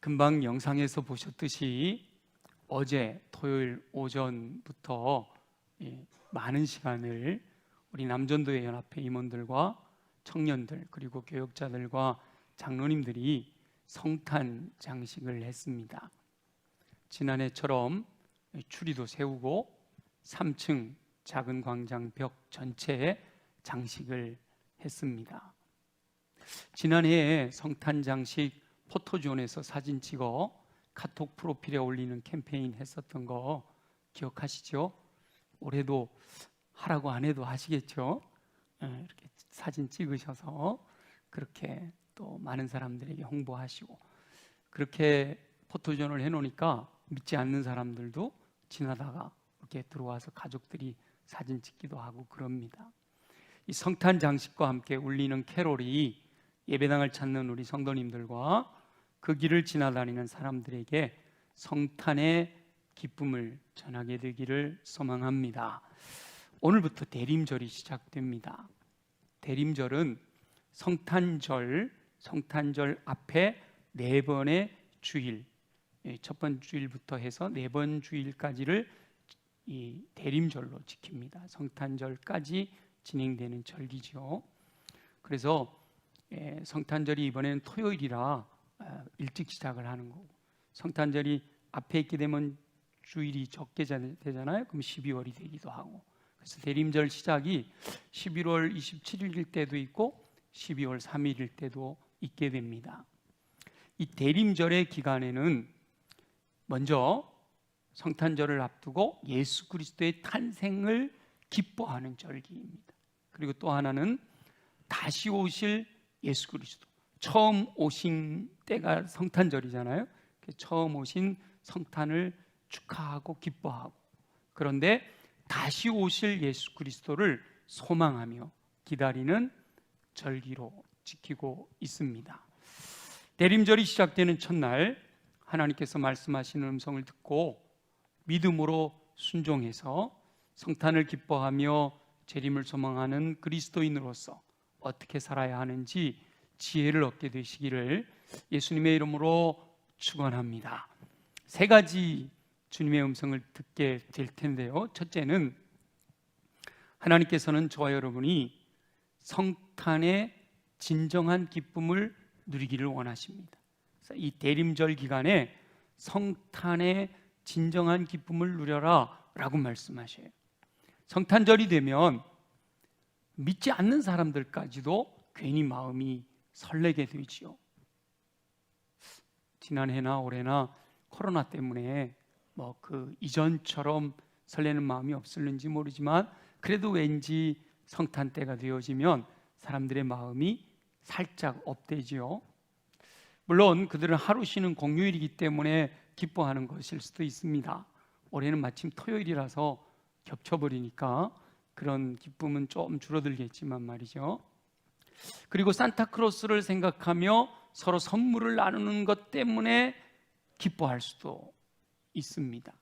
금방 영상에서 보셨듯이 어제 토요일 오전부터 많은 시간을 우리 남전도회 연합회 임원들과 청년들 그리고 교역자들과 장로님들이 성탄 장식을 했습니다. 지난해처럼 추리도 세우고 3층 작은 광장 벽 전체에 장식을 했습니다. 지난해에 성탄 장식 포토존에서 사진 찍어 카톡 프로필에 올리는 캠페인 했었던 거 기억하시죠? 올해도 하라고 안 해도 하시겠죠? 이렇게 사진 찍으셔서 그렇게 또 많은 사람들에게 홍보하시고, 그렇게 포토존을 해놓으니까 믿지 않는 사람들도 지나다가 이렇게 들어와서 가족들이 사진 찍기도 하고 그럽니다. 이 성탄 장식과 함께 울리는 캐롤이 예배당을 찾는 우리 성도님들과 그 길을 지나다니는 사람들에게 성탄의 기쁨을 전하게 되기를 소망합니다. 오늘부터 대림절이 시작됩니다. 대림절은 성탄절 앞에 4번의 주일, 첫 번 주일부터 해서 4번 주일까지를 이 대림절로 지킵니다. 성탄절까지 진행되는 절기죠. 그래서 성탄절이 이번에는 토요일이라 일찍 시작을 하는 거고, 성탄절이 앞에 있게 되면 주일이 적게 되잖아요. 그럼 12월이 되기도 하고, 그래서 대림절 시작이 11월 27일일 때도 있고 12월 3일일 때도 있게 됩니다. 이 대림절의 기간에는 먼저 성탄절을 앞두고 예수 그리스도의 탄생을 기뻐하는 절기입니다. 그리고 또 하나는 다시 오실 예수 그리스도, 처음 오신 때가 성탄절이잖아요. 처음 오신 성탄을 축하하고 기뻐하고, 그런데 다시 오실 예수 그리스도를 소망하며 기다리는 절기로 지키고 있습니다. 대림절이 시작되는 첫날 하나님께서 말씀하시는 음성을 듣고 믿음으로 순종해서 성탄을 기뻐하며 재림을 소망하는 그리스도인으로서 어떻게 살아야 하는지 지혜를 얻게 되시기를 예수님의 이름으로 축원합니다. 3가지 주님의 음성을 듣게 될 텐데요. 첫째는 하나님께서는 저와 여러분이 성탄의 진정한 기쁨을 누리기를 원하십니다. 그래서 이 대림절 기간에 성탄의 진정한 기쁨을 누려라 라고 말씀하셔요. 성탄절이 되면 믿지 않는 사람들까지도 괜히 마음이 설레게 되지요. 지난해나 올해나 코로나 때문에 그 이전처럼 설레는 마음이 없을는지 모르지만, 그래도 왠지 성탄 때가 되어지면 사람들의 마음이 살짝 업되지요. 물론 그들은 하루 쉬는 공휴일이기 때문에 기뻐하는 것일 수도 있습니다. 올해는 마침 토요일이라서 겹쳐버리니까 그런 기쁨은 좀 줄어들겠지만 말이죠. 그리고 산타크로스를 생각하며 서로 선물을 나누는 것 때문에 기뻐할 수도 있습니다.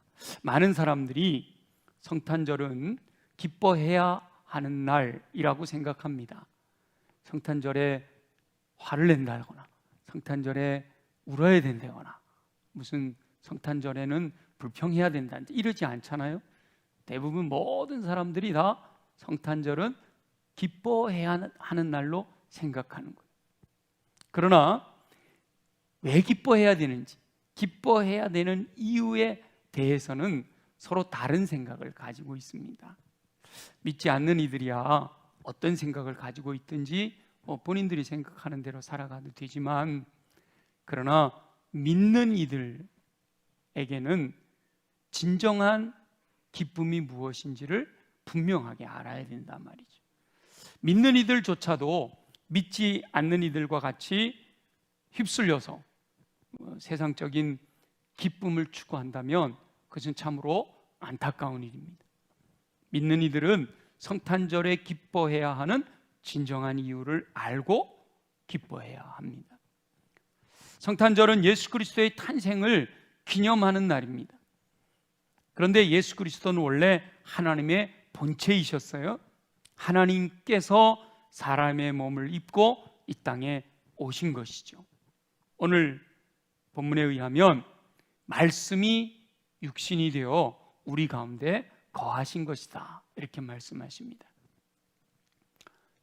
많은 사람들이 성탄절은 기뻐해야 하는 날이라고 생각합니다. 성탄절에 화를 낸다거나 성탄절에 울어야 된다거나 무슨 성탄절에는 불평해야 된다 이러지 않잖아요. 대부분 모든 사람들이 다 성탄절은 기뻐해야 하는 날로 생각하는 거예요. 그러나 왜 기뻐해야 되는지, 기뻐해야 되는 이유에 대해서는 서로 다른 생각을 가지고 있습니다. 믿지 않는 이들이야 어떤 생각을 가지고 있든지 본인들이 생각하는 대로 살아가도 되지만, 그러나 믿는 이들에게는 진정한 기쁨이 무엇인지를 분명하게 알아야 된단 말이죠. 믿는 이들조차도 믿지 않는 이들과 같이 휩쓸려서 세상적인 기쁨을 추구한다면 그것은 참으로 안타까운 일입니다. 믿는 이들은 성탄절에 기뻐해야 하는 진정한 이유를 알고 기뻐해야 합니다. 성탄절은 예수 그리스도의 탄생을 기념하는 날입니다. 그런데 예수 그리스도는 원래 하나님의 본체이셨어요. 하나님께서 사람의 몸을 입고 이 땅에 오신 것이죠. 오늘 본문에 의하면 말씀이 육신이 되어 우리 가운데 거하신 것이다, 이렇게 말씀하십니다.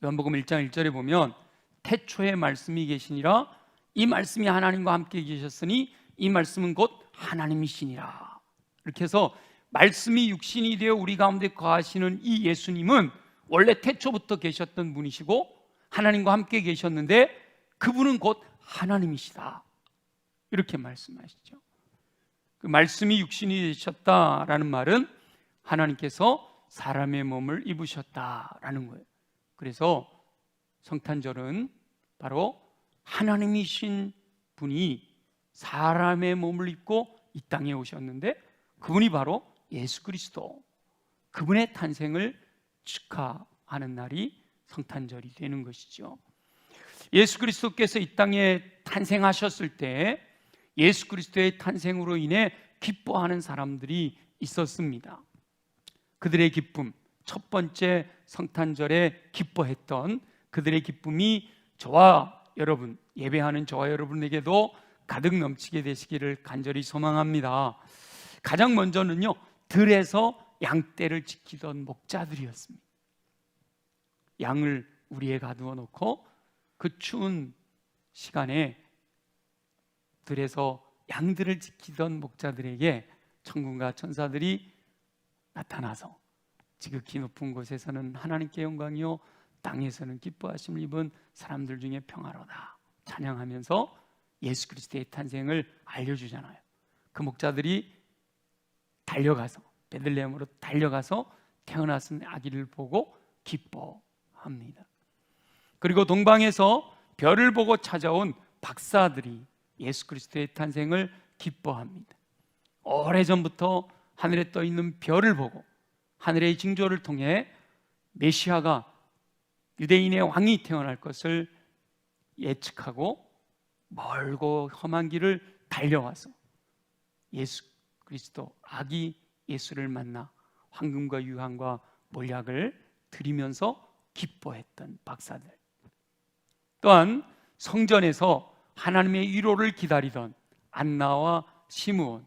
요한복음 1장 1절에 보면 태초에 말씀이 계시니라, 이 말씀이 하나님과 함께 계셨으니 이 말씀은 곧 하나님이시니라. 이렇게 해서 말씀이 육신이 되어 우리 가운데 거하시는 이 예수님은 원래 태초부터 계셨던 분이시고 하나님과 함께 계셨는데 그분은 곧 하나님이시다, 이렇게 말씀하시죠. 그 말씀이 육신이 되셨다라는 말은 하나님께서 사람의 몸을 입으셨다라는 거예요. 그래서 성탄절은 바로 하나님이신 분이 사람의 몸을 입고 이 땅에 오셨는데 그분이 바로 예수 그리스도, 그분의 탄생을 축하하는 날이 성탄절이 되는 것이죠. 예수 그리스도께서 이 땅에 탄생하셨을 때 예수 그리스도의 탄생으로 인해 기뻐하는 사람들이 있었습니다. 그들의 기쁨, 첫 번째 성탄절에 기뻐했던 그들의 기쁨이 저와 여러분, 예배하는 저와 여러분에게도 가득 넘치게 되시기를 간절히 소망합니다. 가장 먼저는요, 들에서 양떼를 지키던 목자들이었습니다. 양을 우리에 가두어 놓고 그 추운 시간에 들에서 양들을 지키던 목자들에게 천군과 천사들이 나타나서 지극히 높은 곳에서는 하나님께 영광이요 땅에서는 기뻐하심을 입은 사람들 중에 평화로다 찬양하면서 예수 그리스도의 탄생을 알려주잖아요. 그 목자들이 달려가서 베들레헴으로 달려가서 태어나신 아기를 보고 기뻐합니다. 그리고 동방에서 별을 보고 찾아온 박사들이 예수 그리스도의 탄생을 기뻐합니다. 오래전부터 하늘에 떠 있는 별을 보고 하늘의 징조를 통해 메시아가 유대인의 왕이 태어날 것을 예측하고 멀고 험한 길을 달려와서 예수 그리스도 아기 예수를 만나 황금과 유황과 몰약을 드리면서 기뻐했던 박사들, 또한 성전에서 하나님의 위로를 기다리던 안나와 시므온,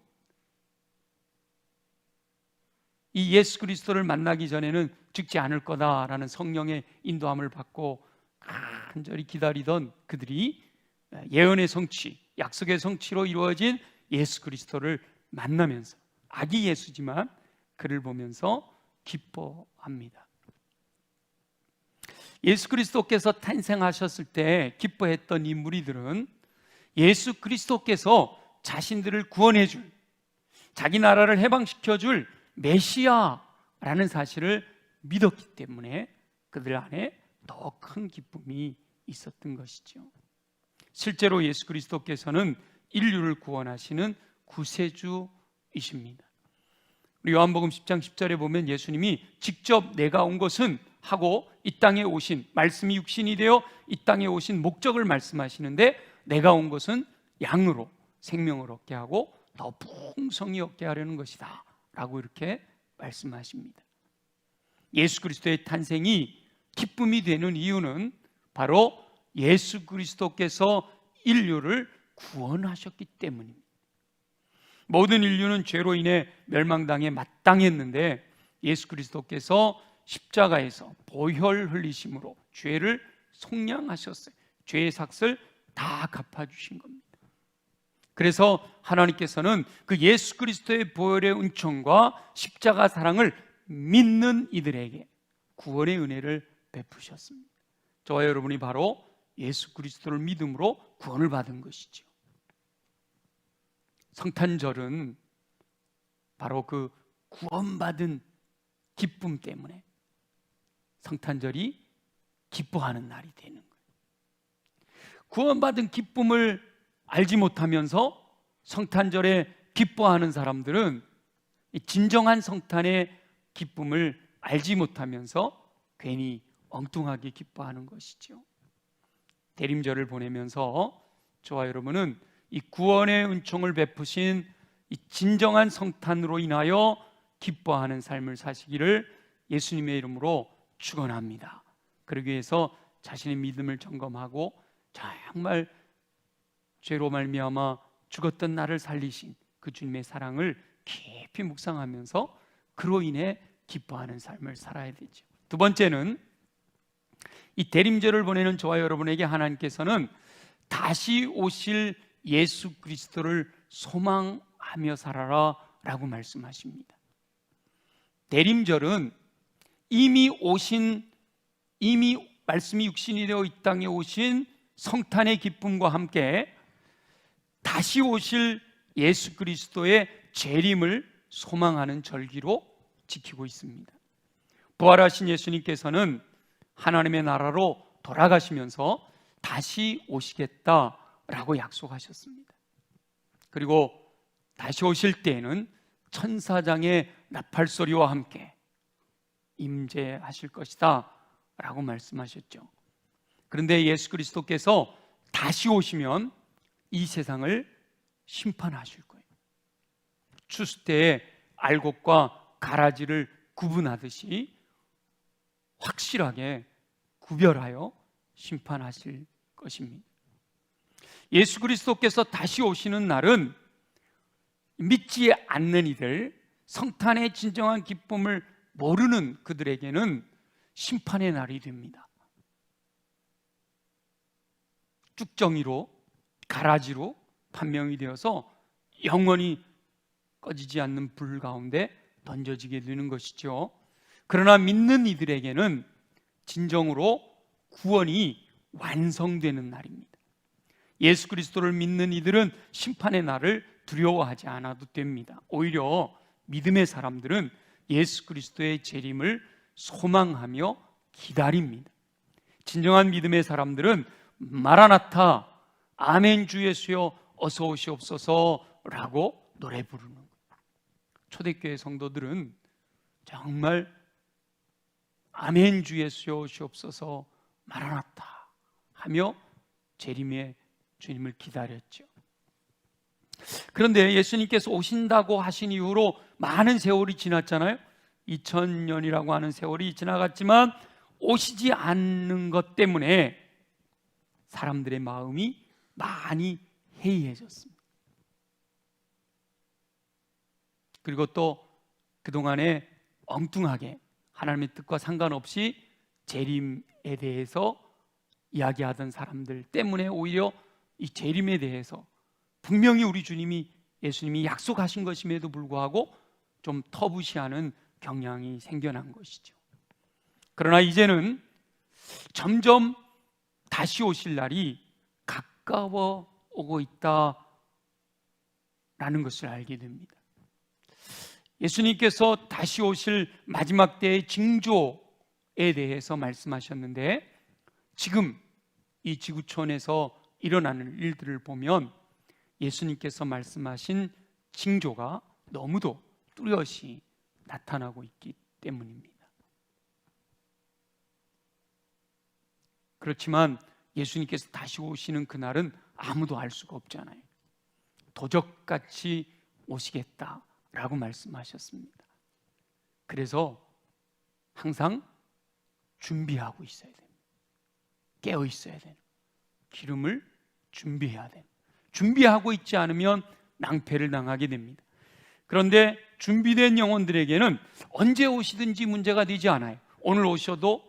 이 예수 그리스도를 만나기 전에는 죽지 않을 거다라는 성령의 인도함을 받고 간절히 기다리던 그들이 예언의 성취, 약속의 성취로 이루어진 예수 그리스도를 만나면서 아기 예수지만 그를 보면서 기뻐합니다. 예수 그리스도께서 탄생하셨을 때 기뻐했던 이 무리들은 예수 그리스도께서 자신들을 구원해 줄, 자기 나라를 해방시켜 줄 메시아라는 사실을 믿었기 때문에 그들 안에 더 큰 기쁨이 있었던 것이죠. 실제로 예수 그리스도께서는 인류를 구원하시는 구세주이십니다. 우리 요한복음 10장 10절에 보면 예수님이 직접 내가 온 것은 하고 이 땅에 오신, 말씀이 육신이 되어 이 땅에 오신 목적을 말씀하시는데 내가 온 것은 양으로 생명을 얻게 하고 더 풍성히 얻게 하려는 것이다 라고 이렇게 말씀하십니다. 예수 그리스도의 탄생이 기쁨이 되는 이유는 바로 예수 그리스도께서 인류를 구원하셨기 때문입니다. 모든 인류는 죄로 인해 멸망당해 마땅했는데 예수 그리스도께서 십자가에서 보혈 흘리심으로 죄를 속량하셨어요. 죄의 삭을 다 갚아주신 겁니다. 그래서 하나님께서는 그 예수 그리스도의 보혈의 은총과 십자가 사랑을 믿는 이들에게 구원의 은혜를 베푸셨습니다. 저와 여러분이 바로 예수 그리스도를 믿음으로 구원을 받은 것이죠. 성탄절은 바로 그 구원받은 기쁨 때문에 성탄절이 기뻐하는 날이 되는 거예요. 구원받은 기쁨을 알지 못하면서 성탄절에 기뻐하는 사람들은 진정한 성탄의 기쁨을 알지 못하면서 괜히 엉뚱하게 기뻐하는 것이죠. 대림절을 보내면서 저와 여러분은 이 구원의 은총을 베푸신 이 진정한 성탄으로 인하여 기뻐하는 삶을 사시기를 예수님의 이름으로 축원합니다. 그러기 위해서 자신의 믿음을 점검하고 정말 죄로 말미암아 죽었던 나를 살리신 그 주님의 사랑을 깊이 묵상하면서 그로 인해 기뻐하는 삶을 살아야 되죠. 두 번째는 이 대림절을 보내는 저와 여러분에게 하나님께서는 다시 오실 예수 그리스도를 소망하며 살아라 라고 말씀하십니다. 대림절은 이미 말씀이 육신이 되어 이 땅에 오신 성탄의 기쁨과 함께 다시 오실 예수 그리스도의 재림을 소망하는 절기로 지키고 있습니다. 부활하신 예수님께서는 하나님의 나라로 돌아가시면서 다시 오시겠다라고 약속하셨습니다. 그리고 다시 오실 때에는 천사장의 나팔소리와 함께 임재하실 것이다 라고 말씀하셨죠. 그런데 예수 그리스도께서 다시 오시면 이 세상을 심판하실 거예요. 추수 때에 알곡과 가라지를 구분하듯이 확실하게 구별하여 심판하실 것입니다. 예수 그리스도께서 다시 오시는 날은 믿지 않는 이들, 성탄의 진정한 기쁨을 모르는 그들에게는 심판의 날이 됩니다. 쭉정이로, 가라지로 판명이 되어서 영원히 꺼지지 않는 불 가운데 던져지게 되는 것이죠. 그러나 믿는 이들에게는 진정으로 구원이 완성되는 날입니다. 예수 그리스도를 믿는 이들은 심판의 날을 두려워하지 않아도 됩니다. 오히려 믿음의 사람들은 예수 그리스도의 재림을 소망하며 기다립니다. 진정한 믿음의 사람들은 마라나타, 아멘 주 예수여 어서 오시옵소서라고 노래 부르는 거예요. 초대교회 성도들은 정말 아멘 주 예수여 오시옵소서 마라나타 하며 재림의 주님을 기다렸죠. 그런데 예수님께서 오신다고 하신 이후로 많은 세월이 지났잖아요. 2000년이라고 하는 세월이 지나갔지만 오시지 않는 것 때문에 사람들의 마음이 많이 해이해졌습니다. 그리고 또 그동안에 엉뚱하게 하나님의 뜻과 상관없이 재림에 대해서 이야기하던 사람들 때문에 오히려 이 재림에 대해서 분명히 우리 예수님이 약속하신 것임에도 불구하고 좀 터부시하는 경향이 생겨난 것이죠. 그러나 이제는 점점 다시 오실 날이 가까워 오고 있다라는 것을 알게 됩니다. 예수님께서 다시 오실 마지막 때의 징조에 대해서 말씀하셨는데 지금 이 지구촌에서 일어나는 일들을 보면 예수님께서 말씀하신 징조가 너무도 뚜렷이 나타나고 있기 때문입니다. 그렇지만 예수님께서 다시 오시는 그날은 아무도 알 수가 없잖아요. 도적같이 오시겠다라고 말씀하셨습니다. 그래서 항상 준비하고 있어야 됩니다. 깨어 있어야 돼요. 기름을 준비해야 돼요. 준비하고 있지 않으면 낭패를 당하게 됩니다. 그런데 준비된 영혼들에게는 언제 오시든지 문제가 되지 않아요. 오늘 오셔도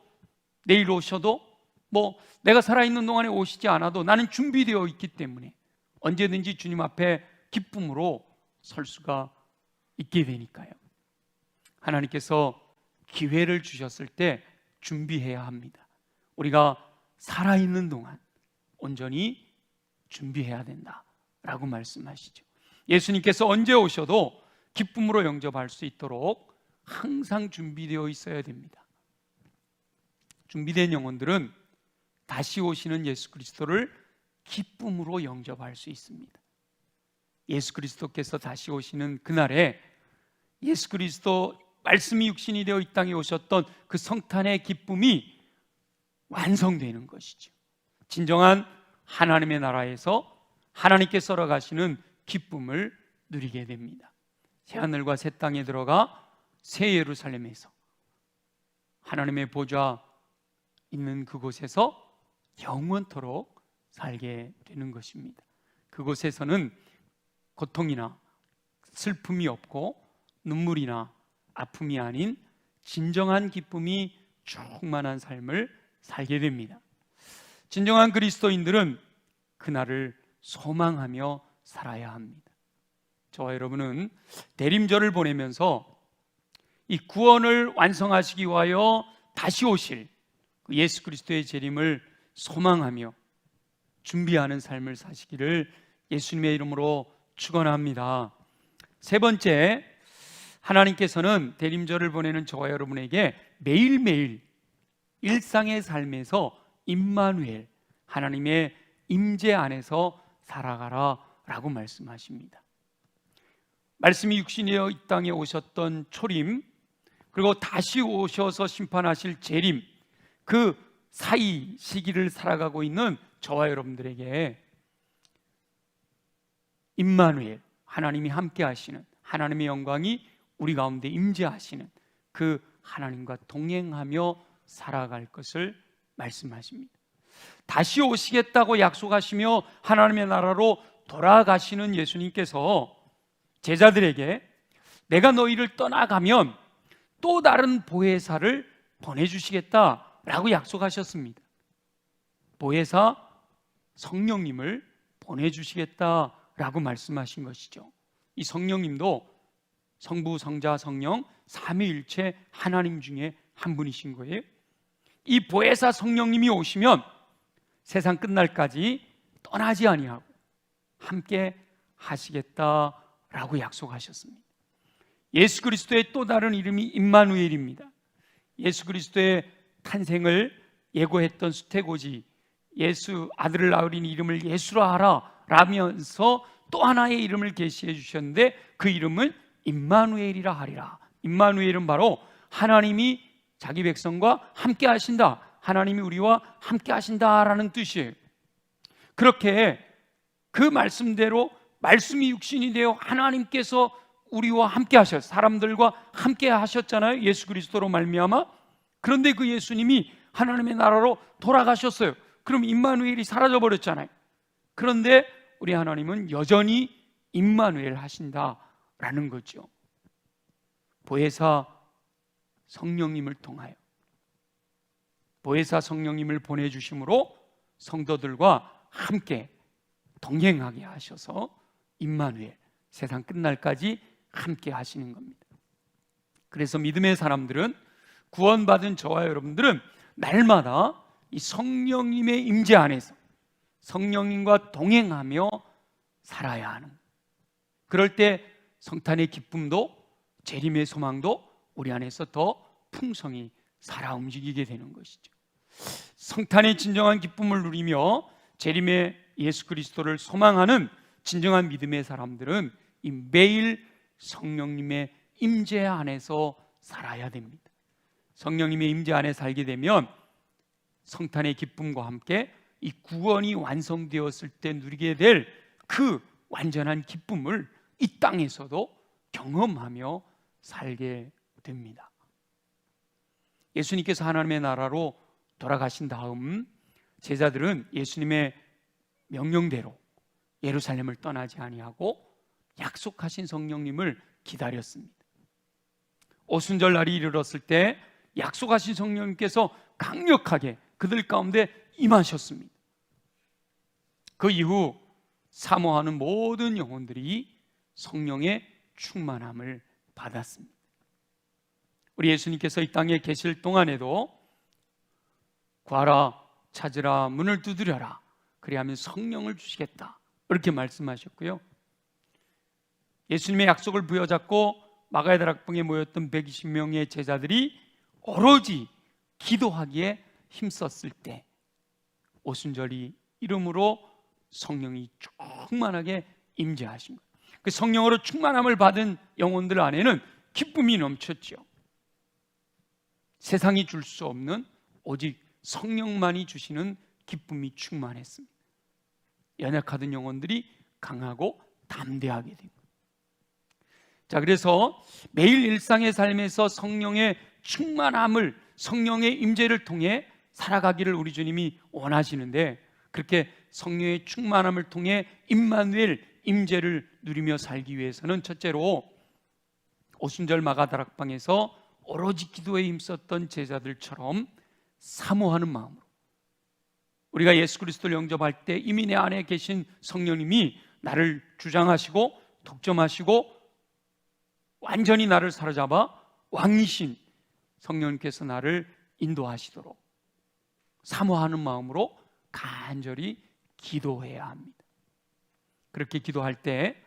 내일 오셔도 내가 살아있는 동안에 오시지 않아도 나는 준비되어 있기 때문에 언제든지 주님 앞에 기쁨으로 설 수가 있게 되니까요. 하나님께서 기회를 주셨을 때 준비해야 합니다. 우리가 살아있는 동안 온전히 준비해야 된다라고 말씀하시죠. 예수님께서 언제 오셔도 기쁨으로 영접할 수 있도록 항상 준비되어 있어야 됩니다. 준비된 영혼들은 다시 오시는 예수 그리스도를 기쁨으로 영접할 수 있습니다. 예수 그리스도께서 다시 오시는 그날에 예수 그리스도 말씀이 육신이 되어 이 땅에 오셨던 그 성탄의 기쁨이 완성되는 것이죠. 진정한 하나님의 나라에서 하나님께 썰어가시는 기쁨을 누리게 됩니다. 새하늘과 새 땅에 들어가 새 예루살렘에서 하나님의 보좌 있는 그곳에서 영원토록 살게 되는 것입니다. 그곳에서는 고통이나 슬픔이 없고 눈물이나 아픔이 아닌 진정한 기쁨이 충만한 삶을 살게 됩니다. 진정한 그리스도인들은 그날을 소망하며 살아야 합니다. 저와 여러분은 대림절을 보내면서 이 구원을 완성하시기 위하여 다시 오실 예수 그리스도의 재림을 소망하며 준비하는 삶을 사시기를 예수님의 이름으로 축원합니다. 세 번째, 하나님께서는 대림절을 보내는 저와 여러분에게 매일매일 일상의 삶에서 임마누엘, 하나님의 임재 안에서 살아가라 라고 말씀하십니다. 말씀이 육신이 되어 이 땅에 오셨던 초림, 그리고 다시 오셔서 심판하실 재림, 그 사이 시기를 살아가고 있는 저와 여러분들에게 임마누엘, 하나님이 함께 하시는, 하나님의 영광이 우리 가운데 임재하시는 그 하나님과 동행하며 살아갈 것을 말씀하십니다. 다시 오시겠다고 약속하시며 하나님의 나라로 돌아가시는 예수님께서 제자들에게 내가 너희를 떠나가면 또 다른 보혜사를 보내주시겠다라고 약속하셨습니다. 보혜사 성령님을 보내주시겠다라고 말씀하신 것이죠. 이 성령님도 성부, 성자, 성령 삼위일체 하나님 중에 한 분이신 거예요. 이 보혜사 성령님이 오시면 세상 끝날까지 떠나지 아니하고 함께 하시겠다라고 약속하셨습니다. 예수 그리스도의 또 다른 이름이 임마누엘입니다. 예수 그리스도의 탄생을 예고했던 수태고지, 예수 아들을 낳으린 이름을 예수라 하라 라면서 또 하나의 이름을 계시해 주셨는데 그 이름은 임마누엘이라 하리라. 임마누엘은 바로 하나님이 자기 백성과 함께 하신다, 하나님이 우리와 함께 하신다라는 뜻이에요. 그렇게 그 말씀대로 말씀이 육신이 되어 하나님께서 우리와 함께 하셨어요. 사람들과 함께 하셨잖아요, 예수 그리스도로 말미암아. 그런데 그 예수님이 하나님의 나라로 돌아가셨어요. 그럼 임마누엘이 사라져 버렸잖아요. 그런데 우리 하나님은 여전히 임마누엘 하신다라는 거죠. 보혜사 성령님을 통하여, 보혜사 성령님을 보내주심으로 성도들과 함께 동행하게 하셔서 임마누엘, 세상 끝날까지 함께 하시는 겁니다. 그래서 믿음의 사람들은, 구원받은 저와 여러분들은 날마다 이 성령님의 임재 안에서 성령님과 동행하며 살아야 하는, 그럴 때 성탄의 기쁨도 재림의 소망도 우리 안에서 더 풍성히 살아 움직이게 되는 것이죠. 성탄의 진정한 기쁨을 누리며 재림의 예수 그리스도를 소망하는 진정한 믿음의 사람들은 이 매일 성령님의 임재 안에서 살아야 됩니다. 성령님의 임재 안에 살게 되면 성탄의 기쁨과 함께 이 구원이 완성되었을 때 누리게 될 그 완전한 기쁨을 이 땅에서도 경험하며 살게 됩니다. 예수님께서 하나님의 나라로 돌아가신 다음 제자들은 예수님의 명령대로 예루살렘을 떠나지 아니하고 약속하신 성령님을 기다렸습니다. 오순절 날이 이르렀을 때 약속하신 성령님께서 강력하게 그들 가운데 임하셨습니다. 그 이후 사모하는 모든 영혼들이 성령의 충만함을 받았습니다. 우리 예수님께서 이 땅에 계실 동안에도 구하라, 찾으라, 문을 두드려라, 그리하면 성령을 주시겠다, 이렇게 말씀하셨고요. 예수님의 약속을 부여잡고 마가의 다락방에 모였던 120명의 제자들이 오로지 기도하기에 힘썼을 때 오순절이 이름으로 성령이 충만하게 임재하신 거예요. 그 성령으로 충만함을 받은 영혼들 안에는 기쁨이 넘쳤죠. 세상이 줄 수 없는 오직 성령만이 주시는 기쁨이 충만했습니다. 연약하던 영혼들이 강하고 담대하게 됩니다. 자, 그래서 매일 일상의 삶에서 성령의 충만함을, 성령의 임재를 통해 살아가기를 우리 주님이 원하시는데, 그렇게 성령의 충만함을 통해 임마누엘 임재를 누리며 살기 위해서는 첫째로 오순절 마가다락방에서 오로지 기도에 힘썼던 제자들처럼 사모하는 마음으로, 우리가 예수 그리스도를 영접할 때 이미 내 안에 계신 성령님이 나를 주장하시고 독점하시고 완전히 나를 사로잡아 왕이신 성령님께서 나를 인도하시도록 사모하는 마음으로 간절히 기도해야 합니다. 그렇게 기도할 때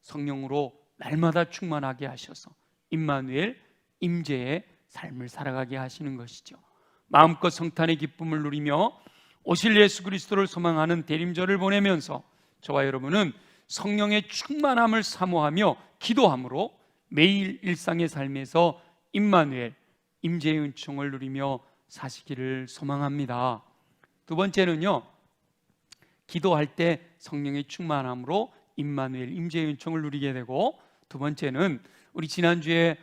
성령으로 날마다 충만하게 하셔서 임마누엘, 임재의 삶을 살아가게 하시는 것이죠. 마음껏 성탄의 기쁨을 누리며 오실 예수 그리스도를 소망하는 대림절을 보내면서 저와 여러분은 성령의 충만함을 사모하며 기도함으로 매일 일상의 삶에서 임마누엘, 임재의 은총을 누리며 사시기를 소망합니다. 두 번째는요, 기도할 때 성령의 충만함으로 임마누엘, 임재의 은총을 누리게 되고, 두 번째는 우리 지난주에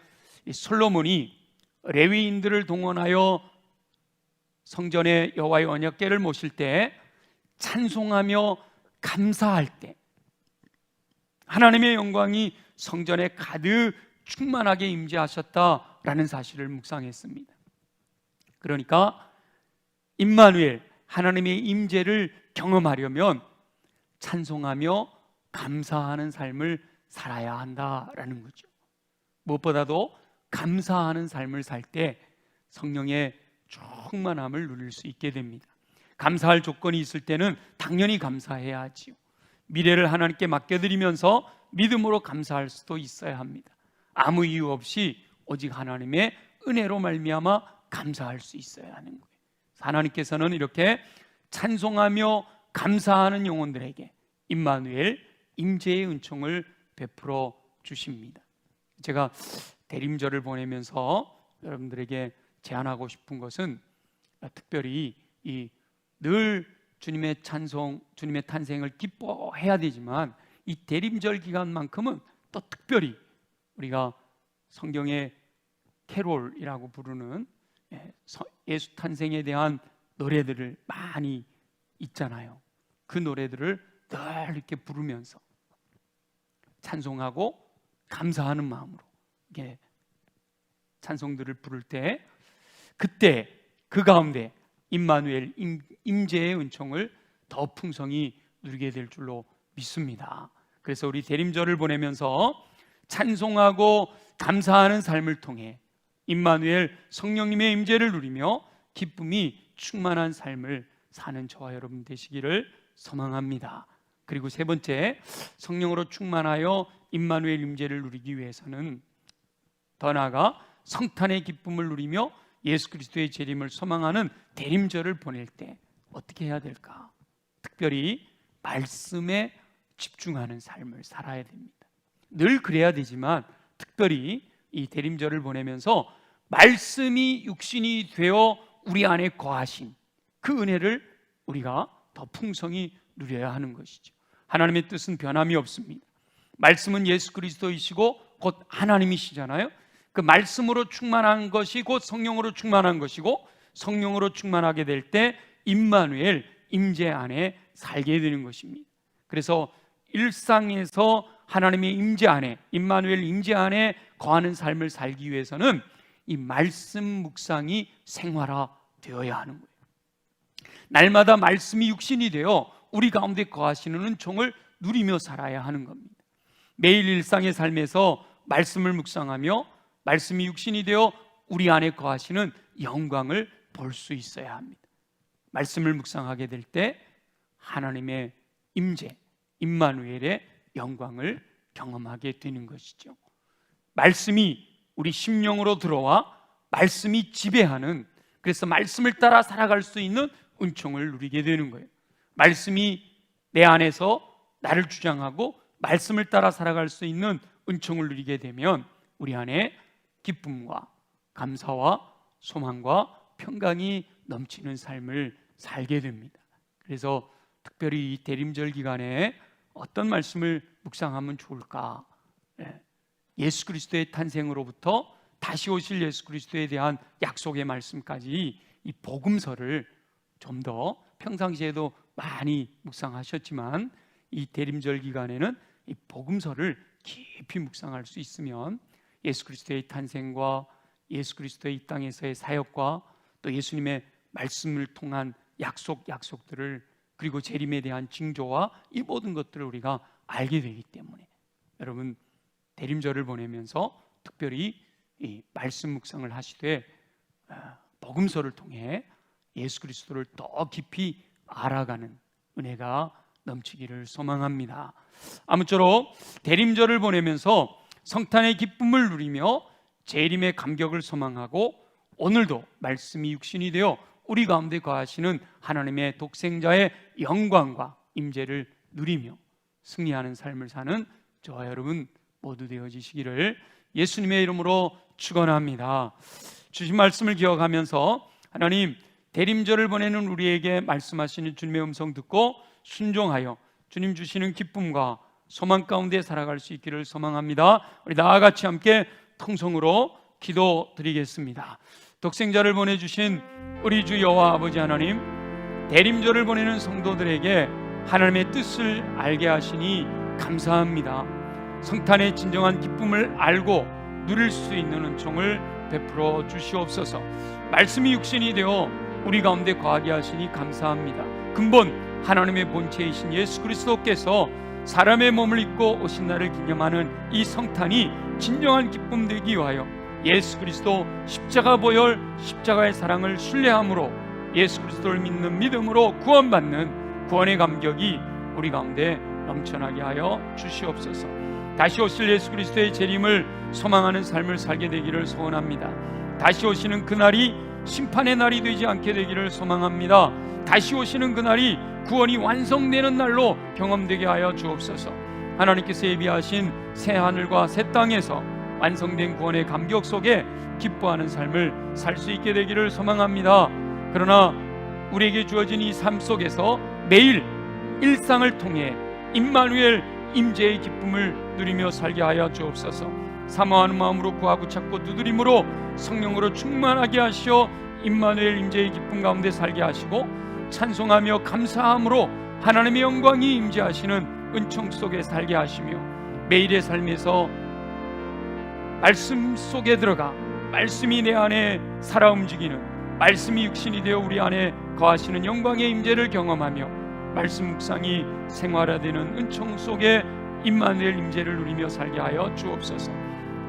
솔로몬이 레위인들을 동원하여 성전에 여호와의 언약궤를 모실 때 찬송하며 감사할 때 하나님의 영광이 성전에 가득 충만하게 임재하셨다라는 사실을 묵상했습니다. 그러니까 임마누엘, 하나님의 임재를 경험하려면 찬송하며 감사하는 삶을 살아야 한다라는 거죠. 무엇보다도 감사하는 삶을 살 때 성령의 충만함을 누릴 수 있게 됩니다. 감사할 조건이 있을 때는 당연히 감사해야 하지요. 미래를 하나님께 맡겨드리면서 믿음으로 감사할 수도 있어야 합니다. 아무 이유 없이 오직 하나님의 은혜로 말미암아 감사할 수 있어야 하는 거예요. 하나님께서는 이렇게 찬송하며 감사하는 영혼들에게 임마누엘, 임재의 은총을 베풀어 주십니다. 제가 대림절을 보내면서 여러분들에게 제안하고 싶은 것은 특별히 늘 주님의 찬송, 주님의 탄생을 기뻐해야 되지만 이 대림절 기간만큼은 또 특별히 우리가 성경의 캐롤이라고 부르는 예수 탄생에 대한 노래들을 많이 있잖아요. 그 노래들을 늘 이렇게 부르면서 찬송하고 감사하는 마음으로 이렇게 찬송들을 부를 때 그때 그 가운데 임마누엘, 임재의 은총을 더 풍성히 누리게 될 줄로 믿습니다. 그래서 우리 대림절을 보내면서 찬송하고 감사하는 삶을 통해 임마누엘, 성령님의 임재를 누리며 기쁨이 충만한 삶을 사는 저와 여러분 되시기를 소망합니다. 그리고 세 번째, 성령으로 충만하여 임마누엘 임재를 누리기 위해서는 더 나아가 성탄의 기쁨을 누리며 예수 그리스도의 재림을 소망하는 대림절을 보낼 때 어떻게 해야 될까? 특별히 말씀에 집중하는 삶을 살아야 됩니다. 늘 그래야 되지만 특별히 이 대림절을 보내면서 말씀이 육신이 되어 우리 안에 거하신 그 은혜를 우리가 더 풍성히 누려야 하는 것이죠. 하나님의 뜻은 변함이 없습니다. 말씀은 예수 그리스도이시고 곧 하나님이시잖아요. 그 말씀으로 충만한 것이 곧 성령으로 충만한 것이고, 성령으로 충만하게 될 때 임마누엘, 임재 안에 살게 되는 것입니다. 그래서 일상에서 하나님의 임재 안에, 임마누엘 임재 안에 거하는 삶을 살기 위해서는 이 말씀 묵상이 생활화되어야 하는 거예요. 날마다 말씀이 육신이 되어 우리 가운데 거하시는 은총을 누리며 살아야 하는 겁니다. 매일 일상의 삶에서 말씀을 묵상하며 말씀이 육신이 되어 우리 안에 거하시는 영광을 볼 수 있어야 합니다. 말씀을 묵상하게 될 때 하나님의 임재, 임마누엘의 영광을 경험하게 되는 것이죠. 말씀이 우리 심령으로 들어와 말씀이 지배하는, 그래서 말씀을 따라 살아갈 수 있는 은총을 누리게 되는 거예요. 말씀이 내 안에서 나를 주장하고 말씀을 따라 살아갈 수 있는 은총을 누리게 되면 우리 안에 기쁨과 감사와 소망과 평강이 넘치는 삶을 살게 됩니다. 그래서 특별히 이 대림절 기간에 어떤 말씀을 묵상하면 좋을까? 예수 그리스도의 탄생으로부터 다시 오실 예수 그리스도에 대한 약속의 말씀까지 이 복음서를 좀 더 평상시에도 많이 묵상하셨지만 이 대림절 기간에는 이 복음서를 깊이 묵상할 수 있으면 예수 그리스도의 탄생과 예수 그리스도의 이 땅에서의 사역과 또 예수님의 말씀을 통한 약속들을, 그리고 재림에 대한 징조와 이 모든 것들을 우리가 알게 되기 때문에 여러분, 대림절을 보내면서 특별히 이 말씀 묵상을 하시되 복음서를 통해 예수 그리스도를 더 깊이 알아가는 은혜가 넘치기를 소망합니다. 아무쪼록 대림절을 보내면서 성탄의 기쁨을 누리며 재림의 감격을 소망하고, 오늘도 말씀이 육신이 되어 우리 가운데 거하시는 하나님의 독생자의 영광과 임재를 누리며 승리하는 삶을 사는 저와 여러분 모두 되어지시기를 예수님의 이름으로 축원합니다. 주신 말씀을 기억하면서 하나님, 대림절을 보내는 우리에게 말씀하시는 주님의 음성 듣고 순종하여 주님 주시는 기쁨과 소망 가운데 살아갈 수 있기를 소망합니다. 우리 나아같이 함께 통성으로 기도드리겠습니다. 독생자를 보내주신 우리 주 여호와 아버지 하나님, 대림절을 보내는 성도들에게 하나님의 뜻을 알게 하시니 감사합니다. 성탄의 진정한 기쁨을 알고 누릴 수 있는 은총을 베풀어 주시옵소서. 말씀이 육신이 되어 우리 가운데 거하게 하시니 감사합니다. 근본 하나님의 본체이신 예수 그리스도께서 사람의 몸을 입고 오신 날을 기념하는 이 성탄이 진정한 기쁨 되기 위하여 예수 그리스도 십자가 보혈, 십자가의 사랑을 신뢰함으로 예수 그리스도를 믿는 믿음으로 구원받는 구원의 감격이 우리 가운데 넘쳐나게 하여 주시옵소서. 다시 오실 예수 그리스도의 재림을 소망하는 삶을 살게 되기를 소원합니다. 다시 오시는 그날이 심판의 날이 되지 않게 되기를 소망합니다. 다시 오시는 그날이 구원이 완성되는 날로 경험되게 하여 주옵소서. 하나님께서 예비하신 새 하늘과 새 땅에서 완성된 구원의 감격 속에 기뻐하는 삶을 살 수 있게 되기를 소망합니다. 그러나 우리에게 주어진 이 삶 속에서 매일 일상을 통해 임마누엘 임재의 기쁨을 누리며 살게 하여 주옵소서. 사모하는 마음으로 구하고 찾고 두드림으로 성령으로 충만하게 하시어 임마누엘 임재의 기쁨 가운데 살게 하시고, 찬송하며 감사함으로 하나님의 영광이 임재하시는 은총 속에 살게 하시며, 매일의 삶에서 말씀 속에 들어가 말씀이 내 안에 살아 움직이는, 말씀이 육신이 되어 우리 안에 거하시는 영광의 임재를 경험하며 말씀 묵상이 생활화되는 은총 속에 임마누엘 임재를 누리며 살게 하여 주옵소서.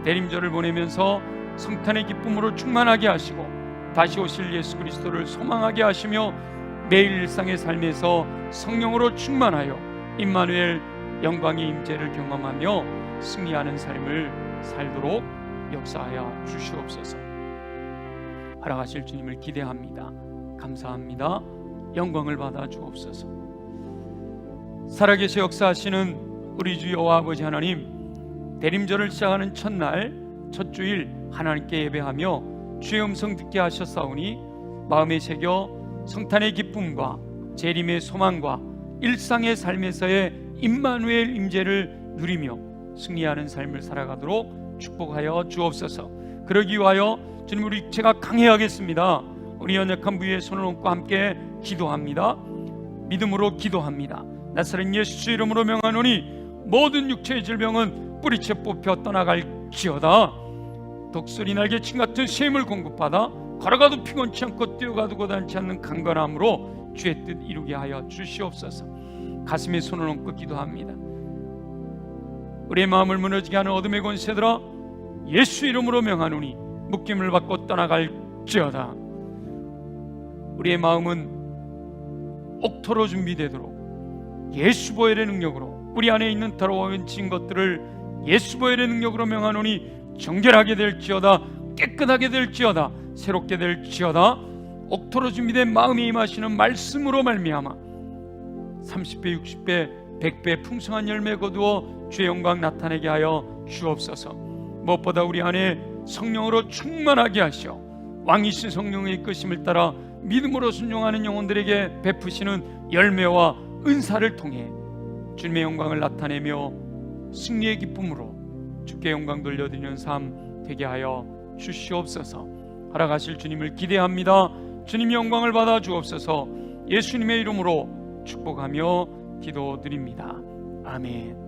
대림절을 보내면서 성탄의 기쁨으로 충만하게 하시고 다시 오실 예수 그리스도를 소망하게 하시며 매일 일상의 삶에서 성령으로 충만하여 임마누엘 영광의 임재를 경험하며 승리하는 삶을 살도록 역사하여 주시옵소서. 허락하실 주님을 기대합니다. 감사합니다. 영광을 받아 주옵소서. 살아계시 역사하시는 우리 주 여호와 아버지 하나님, 대림절을 시작하는 첫날 첫 주일 하나님께 예배하며 주의 음성 듣게 하셨사오니 마음에 새겨 성탄의 기쁨과 재림의 소망과 일상의 삶에서의 임마누엘 임재를 누리며 승리하는 삶을 살아가도록 축복하여 주옵소서. 그러기 위하여 주님, 우리 육체가 강해야겠습니다. 우리 연약한 부위에 손을 얹고 함께 기도합니다. 믿음으로 기도합니다. 나사렛 예수 이름으로 명하노니 모든 육체의 질병은 뿌리채 뽑혀 떠나갈지어다. 독수리 날개친 같은 셈을 공급받아 걸어가도 피곤치 않고 뛰어가도 고단치 않는 강건함으로 주의 뜻 이루게 하여 주시옵소서. 가슴에 손을 얹고 기도합니다. 우리의 마음을 무너지게 하는 어둠의 권세들아, 예수 이름으로 명하노니 묶임을 받고 떠나갈지어다. 우리의 마음은 옥토로 준비되도록 예수 보혈의 능력으로 우리 안에 있는 더러운 진 것들을 예수 보혈의 능력으로 명하노니 정결하게 될지어다. 깨끗하게 될지어다. 새롭게 될지어다. 옥토로 준비된 마음이 임하시는 말씀으로 말미암아 30배 60배 100배 풍성한 열매 거두어 주의 영광 나타내게 하여 주옵소서. 무엇보다 우리 안에 성령으로 충만하게 하시어 왕이신 성령의 이끄심을 따라 믿음으로 순종하는 영혼들에게 베푸시는 열매와 은사를 통해 주님의 영광을 나타내며 승리의 기쁨으로 주께 영광 돌려드리는 삶 되게 하여 주시옵소서. 허락하실 주님을 기대합니다. 주님의 영광을 받아 주옵소서. 예수님의 이름으로 축복하며 기도드립니다. 아멘.